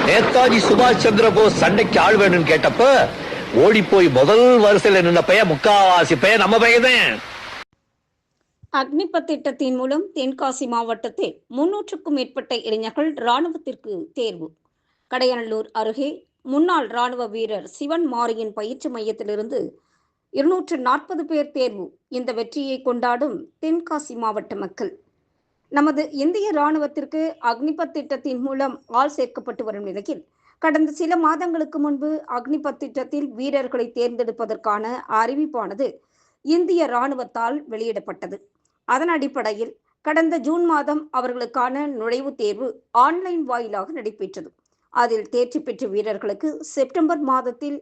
நேதாஜி சுபாஷ் சந்திர போஸ் சண்டைக்கு ஆள் வேணும்னு கேட்டப்ப ஓடி போய் முதல் வரிசையில நின்ன பையன் முக்காவாசி பையன் நம்ம பையன். அக்னிபத் திட்டத்தின் மூலம் தென்காசி மாவட்டத்தில் 300க்கும் மேற்பட்ட இளைஞர்கள் ராணுவத்திற்கு தேர்வு. கடையநல்லூர் அருகே முன்னாள் ராணுவ வீரர் சிவன் மாரியின் பயிற்சி மையத்திலிருந்து 240 பேர் தேர்வு. இந்த வெற்றியை கொண்டாடும் தென்காசி மாவட்ட மக்கள். நமது இந்திய ராணுவத்திற்கு அக்னிபத் திட்டத்தின் மூலம் ஆள் சேர்க்கப்பட்டு வரும் நிலையில் கடந்த சில மாதங்களுக்கு முன்பு அக்னிபத் திட்டத்தில் வீரர்களை தேர்ந்தெடுப்பதற்கான அறிவிப்பானது இந்திய ராணுவத்தால் வெளியிடப்பட்டது. அதன் அடிப்படையில் கடந்த ஜூன் மாதம் அவர்களுக்கான நுழைவுத் தேர்வு ஆன்லைன் வாயிலாக நடைபெற்றது. அதில் தேர்ச்சி பெற்ற வீரர்களுக்கு செப்டம்பர் மாதத்தில்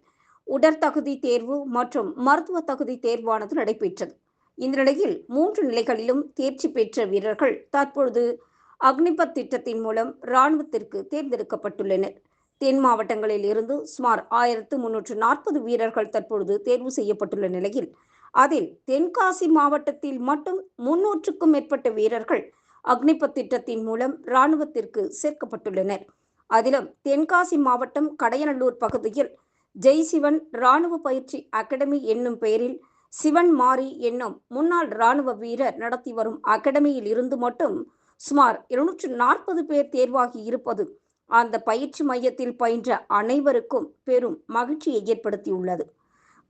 உடற்தகுதி தேர்வு மற்றும் மருத்துவ தகுதி தேர்வானது நடைபெற்றது. இந்த நிலையில் 3 நிலைகளிலும் தேர்ச்சி பெற்ற வீரர்கள் தற்பொழுது அக்னிபத் திட்டத்தின் மூலம் இராணுவத்திற்கு தேர்ந்தெடுக்கப்பட்டுள்ளனர். தென் மாவட்டங்களில் இருந்து சுமார் 1340 வீரர்கள் தற்பொழுது தேர்வு செய்யப்பட்டுள்ள நிலையில் அதில் தென்காசி மாவட்டத்தில் மட்டும் 300க்கும் மேற்பட்ட வீரர்கள் அக்னிபத் திட்டத்தின் மூலம் இராணுவத்திற்கு சேர்க்கப்பட்டுள்ளனர். அதிலும் தென்காசி மாவட்டம் கடையநல்லூர் பகுதியில் ஜெய்சிவன் இராணுவ பயிற்சி அகாடமி என்னும் பெயரில் சிவன் மாரி என்னும் முன்னாள் இராணுவ வீரர் நடத்தி வரும் அகாடமியில் இருந்து மட்டும் சுமார் 240 பேர் தேர்வாகி இருப்பது அந்த பயிற்சி மையத்தில் பயின்ற அனைவருக்கும் பெரும் மகிழ்ச்சியை ஏற்படுத்தியுள்ளது.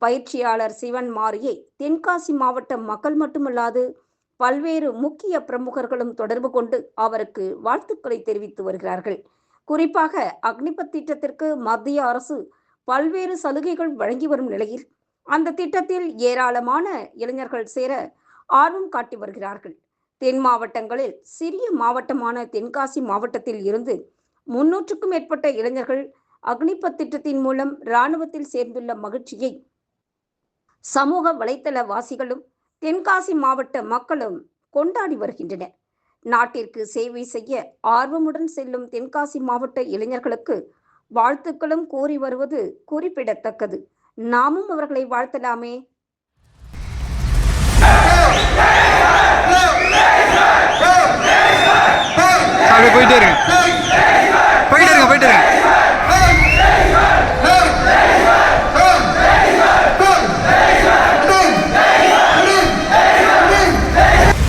பயிற்சியாளர் சிவன் மாரியை தென்காசி மாவட்ட மக்கள் மட்டுமல்லாது பல்வேறு முக்கிய பிரமுகர்களும் தொடர்பு கொண்டு அவருக்கு வாழ்த்துக்களை தெரிவித்து வருகிறார்கள். குறிப்பாக அக்னிபத் திட்டத்திற்கு மத்திய அரசு பல்வேறு சலுகைகள் வழங்கி வரும் நிலையில் அந்த திட்டத்தில் ஏராளமான இளைஞர்கள் சேர ஆர்வம் காட்டி வருகிறார்கள். தென் மாவட்டங்களில் சிறிய மாவட்டமான தென்காசி மாவட்டத்தில் இருந்து 300க்கும் மேற்பட்ட இளைஞர்கள் அக்னிபத் திட்டத்தின் மூலம் இராணுவத்தில் சேர்ந்துள்ள மகிழ்ச்சியை சமூக வலைத்தள வாசிகளும் தென்காசி மாவட்ட மக்களும் கொண்டாடி வருகின்றனர். நாட்டிற்கு சேவை செய்ய ஆர்வமுடன் செல்லும் தென்காசி மாவட்ட இளைஞர்களுக்கு வாழ்த்துக்களும் கூறி வருவது குறிப்பிடத்தக்கது. நாமும் அவர்களை வாழ்த்தலாமே. போயிட்டே இருக்கு.